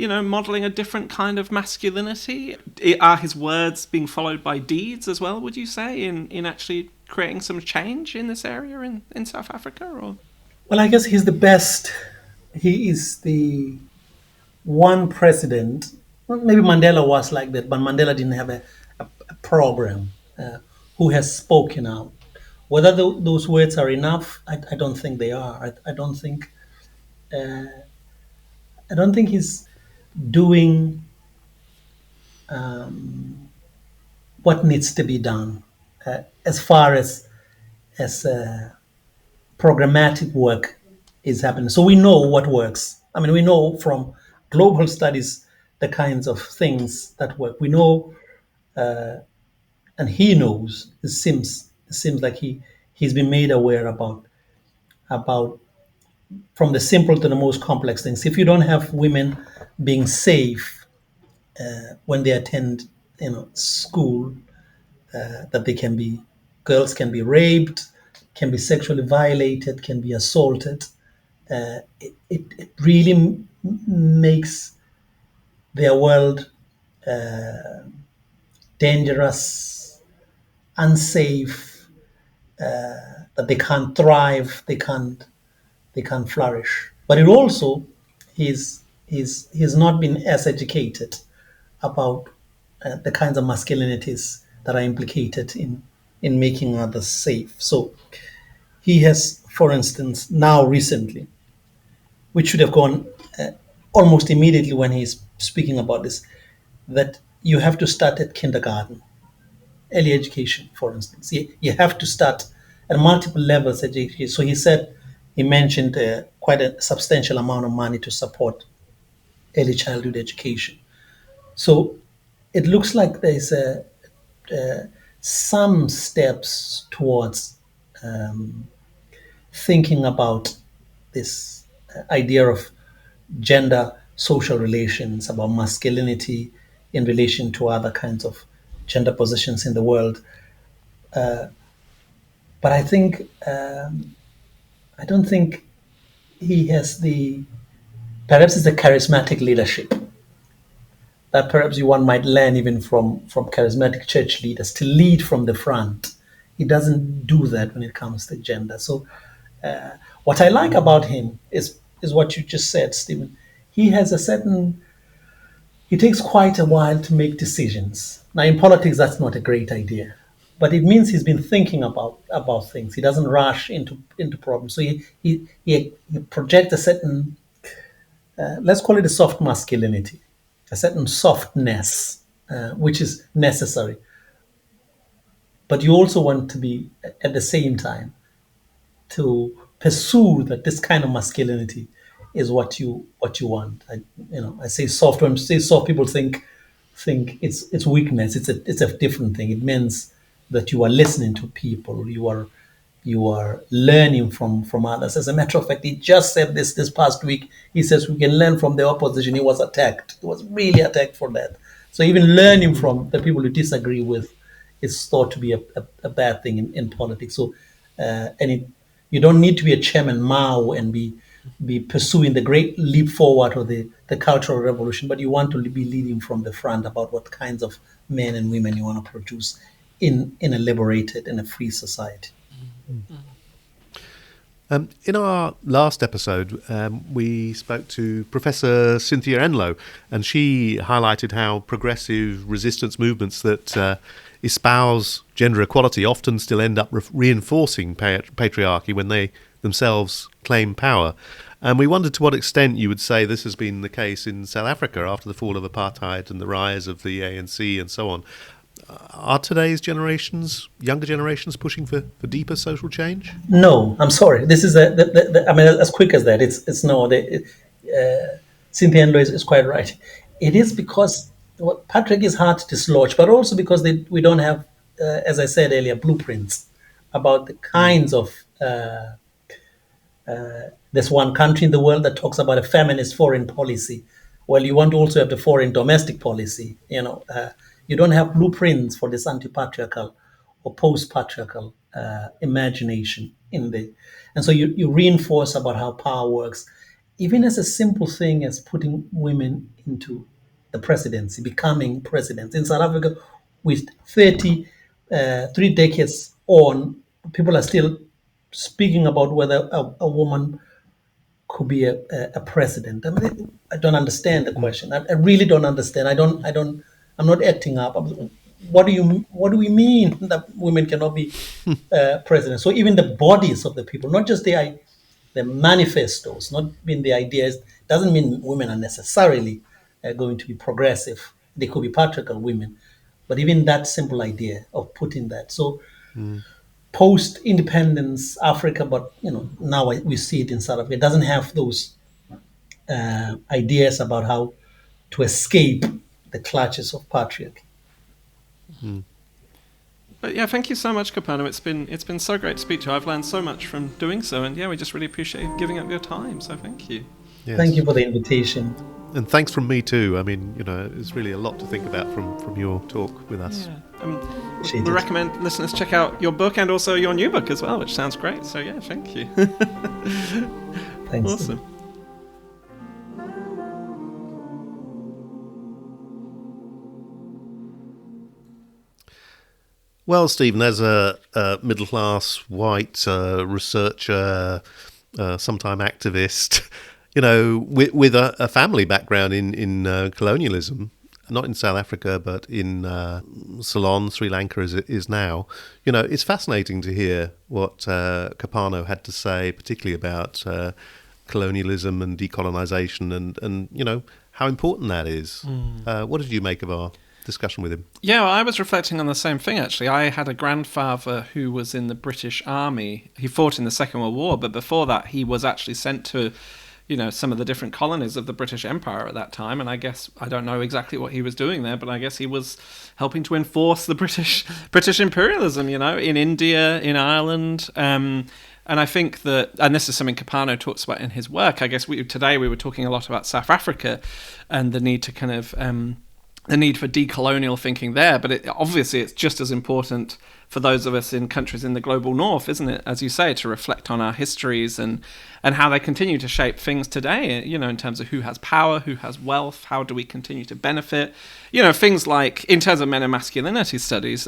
Speaker 2: modeling a different kind of masculinity? Are his words being followed by deeds as well, would you say, in actually creating some change in this area in South Africa? Or?
Speaker 3: Well, I guess he's the best. He is the one president. Well, maybe Mandela was like that, but Mandela didn't have a program who has spoken out. Whether those words are enough, I don't think they are. I don't think. I don't think he's doing what needs to be done as far as programmatic work is happening. So we know what works. I mean, we know from global studies the kinds of things that work. We know, and he knows. It seems like he's been made aware about from the simple to the most complex things. If you don't have women being safe when they attend, school, that they can be, girls can be raped, can be sexually violated, can be assaulted. It really makes their world dangerous, unsafe, that they can't thrive, they can't flourish. But it also, he's not been as educated about the kinds of masculinities that are implicated in making others safe. So he has, for instance, now recently, which should have gone almost immediately when he's speaking about this, that you have to start at kindergarten, early education, for instance. You have to start at multiple levels of education. So he mentioned quite a substantial amount of money to support early childhood education. So it looks like there's some steps towards thinking about this idea of gender social relations, about masculinity in relation to other kinds of gender positions in the world. But I don't think he has perhaps it's a charismatic leadership that perhaps one might learn even from charismatic church leaders to lead from the front. He doesn't do that when it comes to gender. So what I like about him is what you just said, Stephen. He has it takes quite a while to make decisions. Now in politics, that's not a great idea, but it means he's been thinking about things. He doesn't rush into problems. So he projects a certain, let's call it a soft masculinity, a certain softness, which is necessary. But you also want to be, at the same time, to pursue that this kind of masculinity is what you want. I say soft. When I say soft, people think it's weakness. It's a different thing. It means that you are listening to people. You are learning from others. As a matter of fact, he just said this past week. He says we can learn from the opposition. He was attacked. He was really attacked for that. So even learning from the people you disagree with is thought to be a bad thing in politics. So you don't need to be a Chairman Mao and be pursuing the great leap forward or the cultural revolution, but you want to be leading from the front about what kinds of men and women you want to produce in a liberated and a free society.
Speaker 1: In our last episode, we spoke to Professor Cynthia Enlow, and she highlighted how progressive resistance movements that espouse gender equality often still end up reinforcing patriarchy when they themselves claim power. And we wondered to what extent you would say this has been the case in South Africa after the fall of apartheid and the rise of the ANC and so on. Are today's younger generations, pushing for deeper social change?
Speaker 3: No, I'm sorry. This is as quick as that. It's no. Cynthia Enlow is quite right. It is because patriarchy is hard to dislodge, but also because we don't have, as I said earlier, blueprints about the kinds of. There's one country in the world that talks about a feminist foreign policy. Well, you want to also have the foreign domestic policy. You don't have blueprints for this anti-patriarchal or post-patriarchal imagination and so you reinforce about how power works. even as a simple thing as putting women into the presidency, becoming presidents. In South Africa, with 3 decades on, people are still speaking about whether a woman could be a president. I mean, I don't understand the question. I really don't understand. I'm not acting up. What do we mean that women cannot be president? So even the bodies of the people, not just the manifestos, not being the ideas, doesn't mean women are necessarily going to be progressive. They could be patriarchal women, but even that simple idea of putting that. So post-independence Africa, but now we see it in South Africa. It doesn't have those ideas about how to escape the clutches of patriarchy.
Speaker 2: But yeah, thank you so much, Kopano. It's been so great to speak to you. I've learned so much from doing so, and yeah, we just really appreciate you giving up your time. So thank you.
Speaker 1: Yes.
Speaker 3: Thank you for the invitation.
Speaker 1: And thanks from me too. I mean, it's really a lot to think about from your talk with us.
Speaker 2: Yeah. We recommend listeners check out your book and also your new book as well, which sounds great. So yeah, thank you.
Speaker 3: Thanks.
Speaker 2: Awesome.
Speaker 1: Well, Stephen, as a middle-class white researcher, sometime activist, with a family background in colonialism, not in South Africa, but in Ceylon, Sri Lanka as it is now, it's fascinating to hear what Kopano had to say, particularly about colonialism and decolonisation and how important that is. What did you make of our discussion with him?
Speaker 2: Yeah, well, I was reflecting on the same thing, actually. I had a grandfather who was in the British Army. He fought in the Second World War, but before that he was actually sent to some of the different colonies of the British Empire at that time. And I guess, I don't know exactly what he was doing there, but I guess he was helping to enforce the British imperialism, in India, in Ireland. And I think that, and this is something Kopano talks about in his work, I guess today we were talking a lot about South Africa and the need to kind of, the need for decolonial thinking there, but obviously it's just as important for those of us in countries in the global north, isn't it, as you say, to reflect on our histories and how they continue to shape things today, in terms of who has power, who has wealth, how do we continue to benefit, things like, in terms of men and masculinity studies,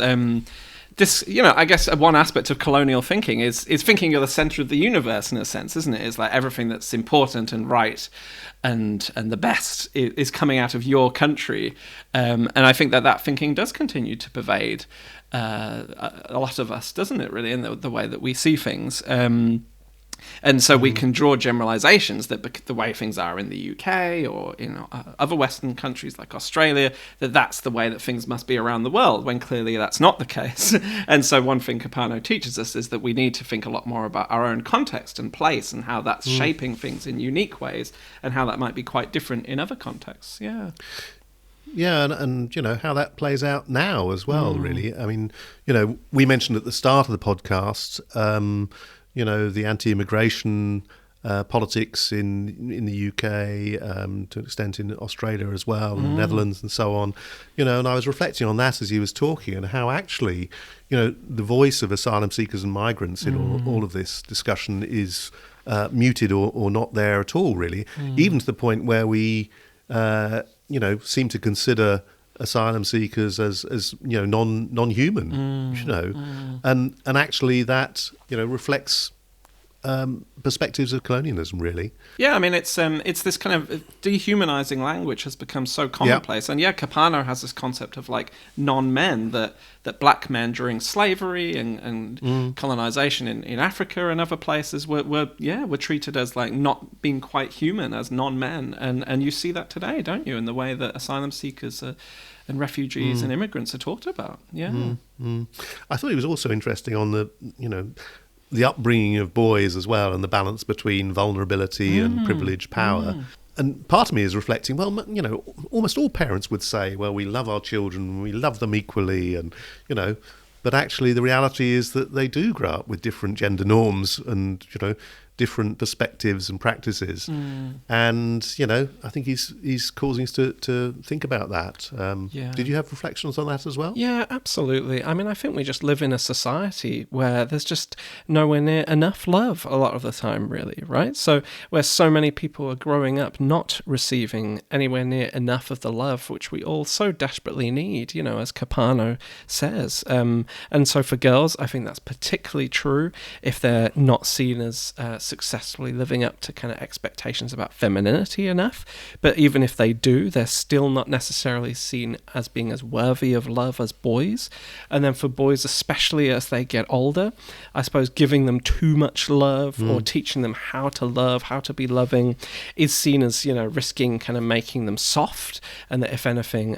Speaker 2: this, I guess one aspect of colonial thinking is thinking you're the center of the universe in a sense, isn't it? It's like everything that's important and right and the best is coming out of your country. And I think that thinking does continue to pervade a lot of us, doesn't it, really, in the way that we see things. And so we can draw generalizations that the way things are in the UK or in other Western countries like Australia, that's the way that things must be around the world, when clearly that's not the case. And so one thing Kopano teaches us is that we need to think a lot more about our own context and place and how that's shaping things in unique ways and how that might be quite different in other contexts. Yeah.
Speaker 1: Yeah, and how that plays out now as well, really. I mean, we mentioned at the start of the podcast, the anti-immigration politics in the UK, to an extent in Australia as well, and the Netherlands and so on, and I was reflecting on that as he was talking and how actually, the voice of asylum seekers and migrants in all of this discussion is muted or not there at all, really, even to the point where we, seem to consider asylum seekers as non-human, and actually that reflects perspectives of colonialism, really.
Speaker 2: Yeah, I mean, it's this kind of dehumanizing language has become so commonplace. And Kopano has this concept of like non-men, that black men during slavery and colonization in Africa and other places were treated as like not being quite human, as non-men. And you see that today, don't you, in the way that asylum seekers and refugees and immigrants are talked about. Yeah.
Speaker 1: I thought it was also interesting on the upbringing of boys as well, and the balance between vulnerability and privilege, power. And part of me is reflecting, well, almost all parents would say, well, we love our children, we love them equally, and, but actually the reality is that they do grow up with different gender norms and, different perspectives and practices. And, I think he's causing us to think about that. Did you have reflections on that as well?
Speaker 2: Yeah, absolutely. I mean, I think we just live in a society where there's just nowhere near enough love a lot of the time, really, right? So where so many people are growing up not receiving anywhere near enough of the love which we all so desperately need, as Kopano says. And so for girls, I think that's particularly true if they're not seen as successfully living up to kind of expectations about femininity enough. But even if they do, they're still not necessarily seen as being as worthy of love as boys. And then for boys, especially as they get older, I suppose giving them too much love or teaching them how to love, how to be loving, is seen as, risking kind of making them soft. And that if anything,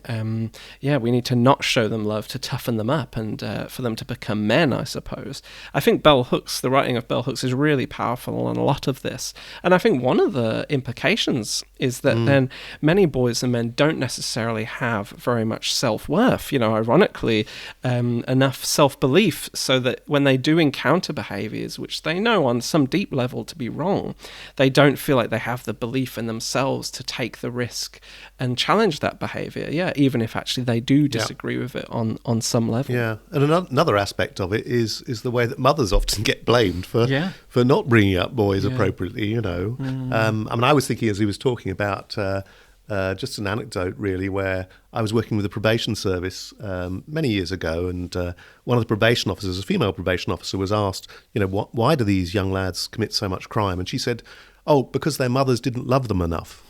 Speaker 2: we need to not show them love to toughen them up and for them to become men, I suppose. I think the writing of Bell Hooks is really powerful on a lot of this. And I think one of the implications is that then many boys and men don't necessarily have very much self-worth, ironically, enough self-belief so that when they do encounter behaviours which they know on some deep level to be wrong, they don't feel like they have the belief in themselves to take the risk and challenge that behaviour, even if actually they do disagree with it on some level.
Speaker 1: Yeah, and another aspect of it is the way that mothers often get blamed for not bringing up boys appropriately, I was thinking as he was talking about just an anecdote really, where I was working with a probation service many years ago, and one of the probation officers, a female probation officer, was asked, why do these young lads commit so much crime? And she said, because their mothers didn't love them enough,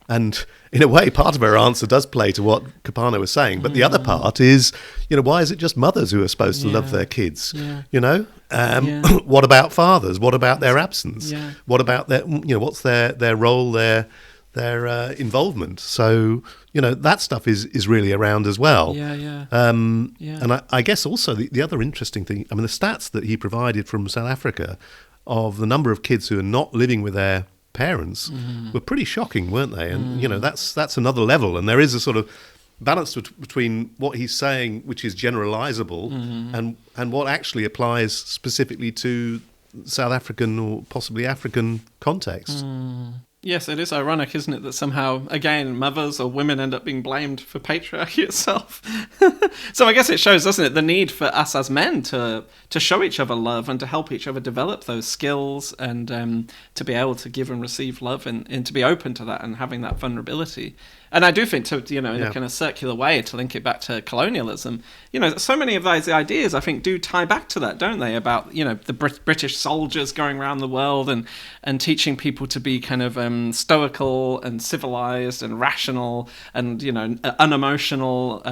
Speaker 1: And in a way, part of her answer does play to what Kopano was saying, but the other part is, why is it just mothers who are supposed to love their kids? What about fathers? What about their absence? What about their, what's their role, their involvement? So, that stuff is really around as well. And I guess also the other interesting thing, the stats that he provided from South Africa of the number of kids who are not living with their parents were pretty shocking, weren't they? And that's another level, and there is a sort of balance between what he's saying, which is generalizable, and what actually applies specifically to South African or possibly African context.
Speaker 2: Yes, it is ironic, isn't it, that somehow, again, mothers or women end up being blamed for patriarchy itself. So I guess it shows, doesn't it, the need for us as men to show each other love and to help each other develop those skills and to be able to give and receive love and to be open to that and having that vulnerability. And I do think, in a kind of circular way, to link it back to colonialism, so many of those ideas, I think, do tie back to that, don't they? About, the British soldiers going around the world and teaching people to be kind of stoical and civilized and rational and, unemotional.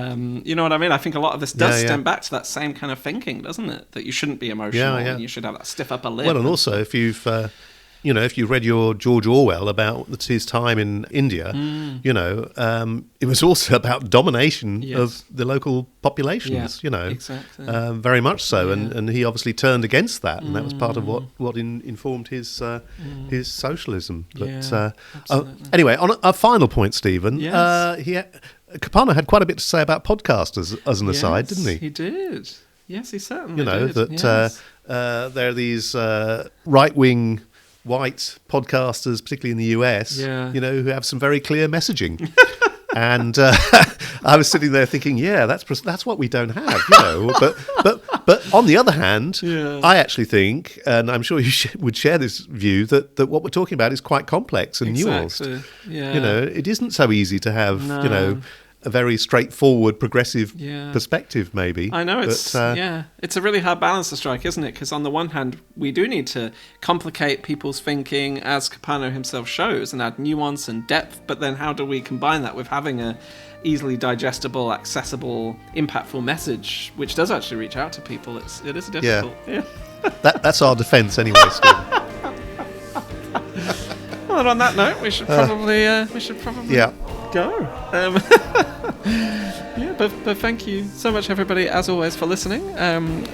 Speaker 2: You know what I mean? I think a lot of this does stem back to that same kind of thinking, doesn't it? That you shouldn't be emotional and you should have that stiff upper lip.
Speaker 1: Well, and also if you've... if you read your George Orwell about his time in India, it was also about domination of the local populations,
Speaker 2: exactly.
Speaker 1: Very much so. And he obviously turned against that, and that was part of what informed his socialism. But anyway, on a final point, Stephen, Kopano had quite a bit to say about podcasters as an aside, didn't he?
Speaker 2: He did. Yes, he certainly did.
Speaker 1: That there are these right-wing white podcasters, particularly in the US, who have some very clear messaging. And I was sitting there thinking, that's what we don't have, But on the other hand, I actually think, and I'm sure you would share this view, that what we're talking about is quite complex and nuanced. It isn't so easy to have, a very straightforward, progressive perspective, maybe.
Speaker 2: I know, it's a really hard balance to strike, isn't it? Because on the one hand, we do need to complicate people's thinking, as Kopano himself shows, and add nuance and depth, but then how do we combine that with having a easily digestible, accessible, impactful message, which does actually reach out to people? It is difficult.
Speaker 1: That's our defence anyway, Steve.
Speaker 2: Well, and on that note, we should probably go. But thank you so much, everybody, as always, for listening.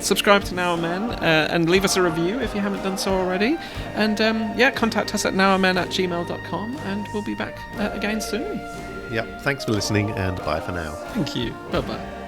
Speaker 2: Subscribe to Now Men and leave us a review if you haven't done so already. And contact us at nowamen@gmail.com, and we'll be back again soon.
Speaker 1: Thanks for listening, and bye for now.
Speaker 2: Thank you. Bye-bye.